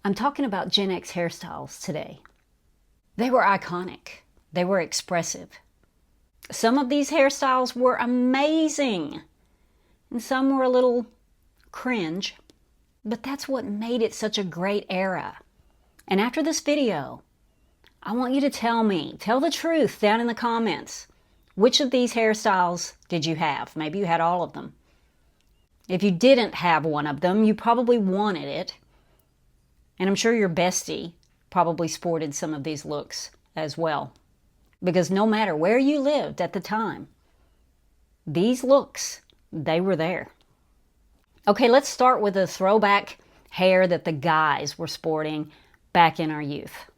I'm talking about Gen X hairstyles today. They were iconic. They were expressive. Some of these hairstyles were amazing, and some were a little cringe, but that's what made it such a great era. And after this video, I want you to tell the truth down in the comments. Which of these hairstyles did you have? Maybe you had all of them. If you didn't have one of them, you probably wanted it. And I'm sure your bestie probably sported some of these looks as well. Because no matter where you lived at the time, these looks, they were there. Okay, let's start with the throwback hair that the guys were sporting back in our youth.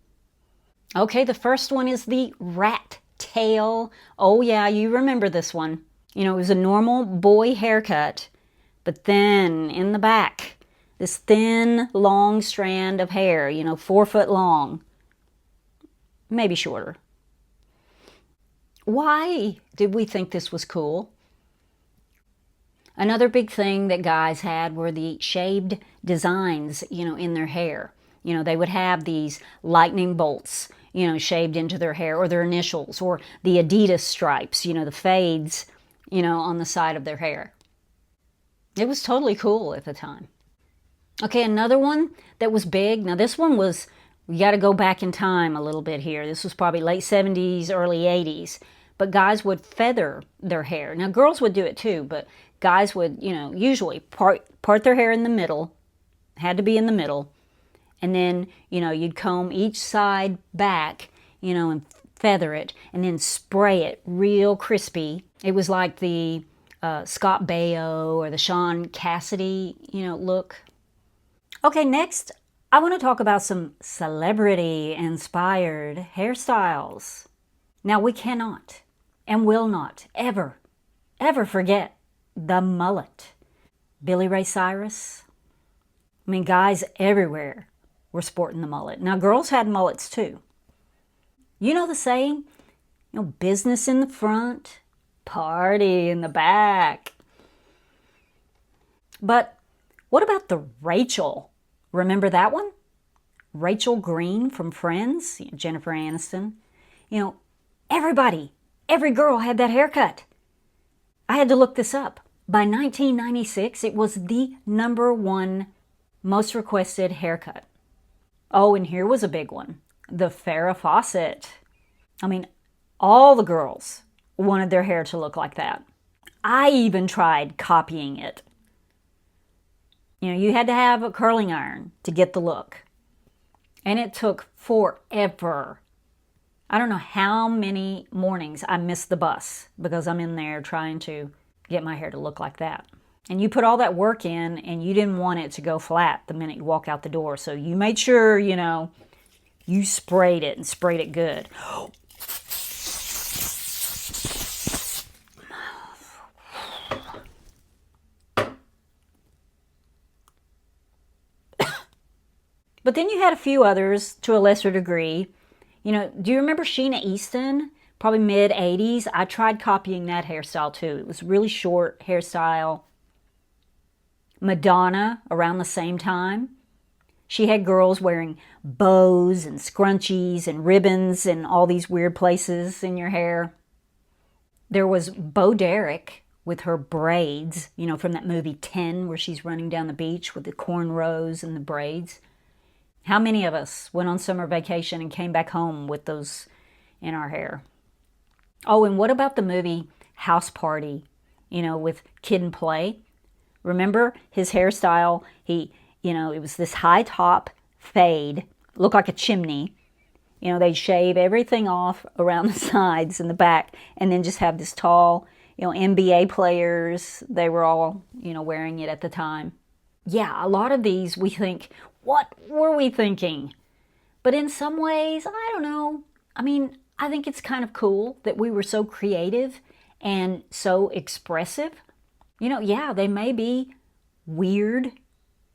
Okay, the first one is the rat tail. Oh yeah, you remember this one. You know, it was a normal boy haircut, but then in the back, this thin, long strand of hair, 4 foot long, maybe shorter. Why did we think this was cool? Another big thing that guys had were the shaved designs, in their hair. They would have these lightning bolts, shaved into their hair, or their initials, or the Adidas stripes, the fades, on the side of their hair. It was totally cool at the time. Okay, another one that was big. Now this one was, we got to go back in time a little bit here. This was probably late 70s, early 80s. But guys would feather their hair. Now girls would do it too, but guys would, usually part their hair in the middle. Had to be in the middle. And then, you'd comb each side back, and feather it. And then spray it real crispy. It was like the Scott Baio or the Sean Cassidy, look. Okay, next, I want to talk about some celebrity-inspired hairstyles. Now, we cannot and will not ever forget the mullet. Billy Ray Cyrus. I mean, guys everywhere were sporting the mullet. Now, girls had mullets too. You know the saying? Business in the front, party in the back. But what about the Rachel? Remember that one? Rachel Green from Friends, Jennifer Aniston. Every girl had that haircut. I had to look this up. By 1996, it was the #1 most requested haircut. Oh, and here was a big one. The Farrah Fawcett. I mean, all the girls wanted their hair to look like that. I even tried copying it. You had to have a curling iron to get the look. And it took forever. I don't know how many mornings I missed the bus because I'm in there trying to get my hair to look like that. And you put all that work in and you didn't want it to go flat the minute you walk out the door. So you made sure, you sprayed it and sprayed it good. But then you had a few others to a lesser degree. Do you remember Sheena Easton? Probably mid-80s. I tried copying that hairstyle too. It was really short hairstyle. Madonna, around the same time. She had girls wearing bows and scrunchies and ribbons and all these weird places in your hair. There was Bo Derek with her braids, from that movie 10 where she's running down the beach with the cornrows and the braids. How many of us went on summer vacation and came back home with those in our hair? Oh, and what about the movie House Party, with Kid and Play? Remember his hairstyle? It was this high top fade, looked like a chimney. They'd shave everything off around the sides and the back and then just have this tall, NBA players. They were all, wearing it at the time. Yeah, a lot of these we think, what were we thinking? But in some ways, I don't know. I mean, I think it's kind of cool that we were so creative and so expressive. Yeah, they may be weird,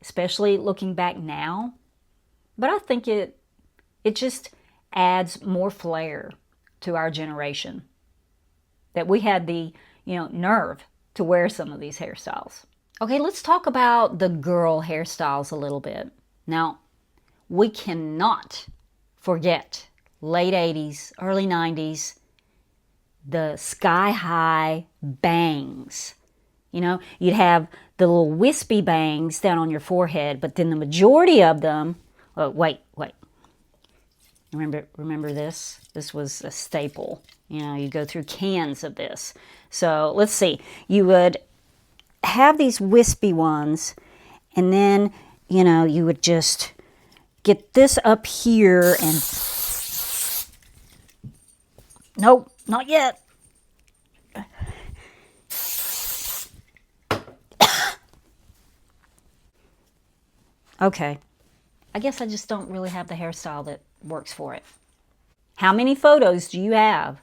especially looking back now. But I think it just adds more flair to our generation. That we had the, nerve to wear some of these hairstyles. Okay, let's talk about the girl hairstyles a little bit. Now, we cannot forget late 80s, early 90s, the sky-high bangs. You know, you'd have the little wispy bangs down on your forehead, but then the majority of them, oh, wait. Remember this? This was a staple. You know, you go through cans of this. So let's see. You would have these wispy ones, and then, you know, you would just get this up here and... Nope, not yet. Okay. I guess I just don't really have the hairstyle that works for it. How many photos do you have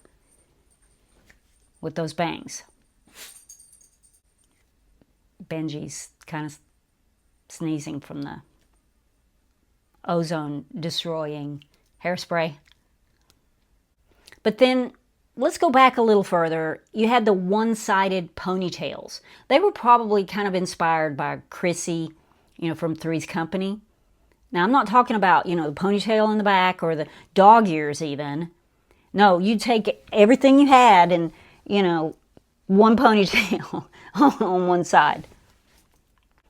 with those bangs? Benji's kind of sneezing from the ozone destroying hairspray. But then let's go back a little further. You had the one-sided ponytails. They were probably kind of inspired by Chrissy, you know, from Three's Company. Now, I'm not talking about, you know, the ponytail in the back or the dog ears even. No, you take everything you had and, you know, one ponytail on one side.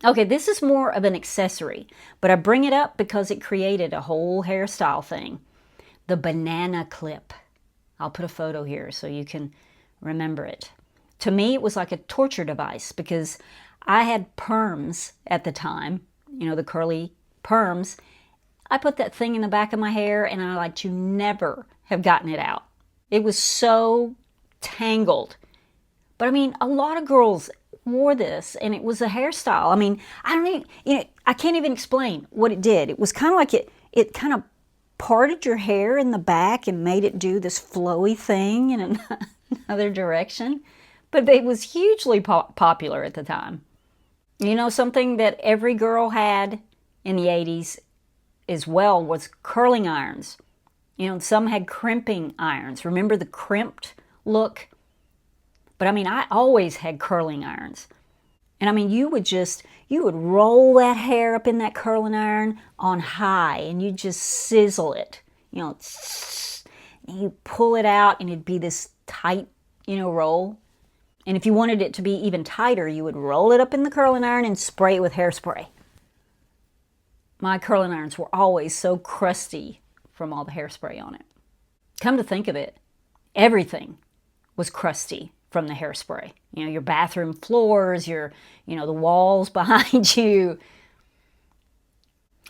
Okay, this is more of an accessory, but I bring it up because it created a whole hairstyle thing. The banana clip. I'll put a photo here so you can remember it. To me, it was like a torture device because I had perms at the time, you know, the curly perms. I put that thing in the back of my hair and I like to never have gotten it out. It was so tangled. But I mean, a lot of girls wore this and it was a hairstyle. I mean, I don't even, you know, I can't even explain what it did. It was kind of like it kind of parted your hair in the back and made it do this flowy thing in another direction. But it was hugely popular at the time. You know, something that every girl had in the 80s as well was curling irons. You know, some had crimping irons. Remember the crimped look? But I mean, I always had curling irons. And I mean, you would roll that hair up in that curling iron on high and you just sizzle it. You know, and you pull it out and it'd be this tight, you know, roll. And if you wanted it to be even tighter, you would roll it up in the curling iron and spray it with hairspray. My curling irons were always so crusty from all the hairspray on it. Come to think of it, everything was crusty from the hairspray. You know, your bathroom floors, the walls behind you.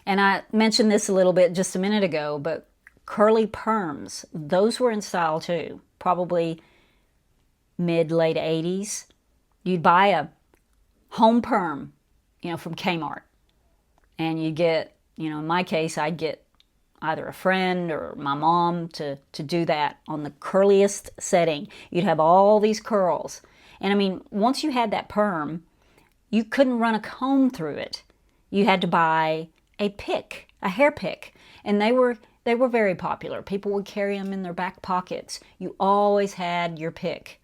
And I mentioned this a little bit just a minute ago, but curly perms, those were in style too. Probably mid-late 80s. You'd buy a home perm, you know, from Kmart. And you get, you know, in my case, I'd get either a friend or my mom to do that on the curliest setting. You'd have all these curls. And I mean, once you had that perm, you couldn't run a comb through it. You had to buy a pick, a hair pick. And they were very popular. People would carry them in their back pockets. You always had your pick.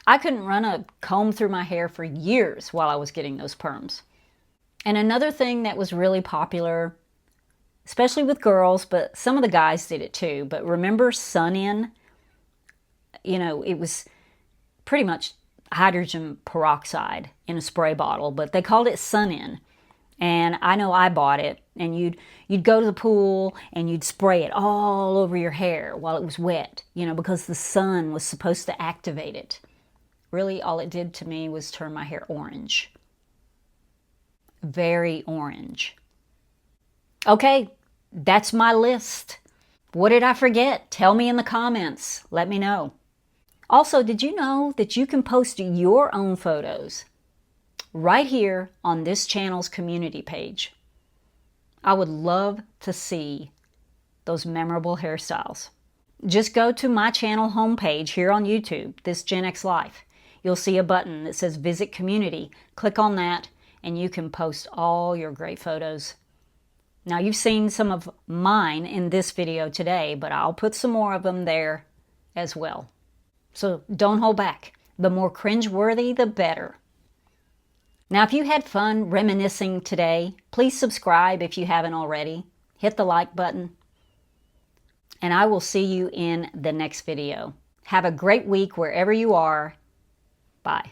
I couldn't run a comb through my hair for years while I was getting those perms. And another thing that was really popular, especially with girls, but some of the guys did it too, but remember Sun-In? You know, it was pretty much hydrogen peroxide in a spray bottle, but they called it Sun-In. And I know I bought it, and you'd go to the pool and you'd spray it all over your hair while it was wet, you know, because the sun was supposed to activate it. Really, all it did to me was turn my hair orange. Very orange. Okay, that's my list. What did I forget? Tell me in the comments. Let me know. Also, did you know that you can post your own photos right here on this channel's community page? I would love to see those memorable hairstyles. Just go to my channel homepage here on YouTube, This Gen X Life. You'll see a button that says Visit Community. Click on that and you can post all your great photos. Now, you've seen some of mine in this video today, but I'll put some more of them there as well. So don't hold back. The more cringeworthy, the better. Now, if you had fun reminiscing today, please subscribe if you haven't already. hit the like button, and I will see you in the next video. Have a great week wherever you are. Bye.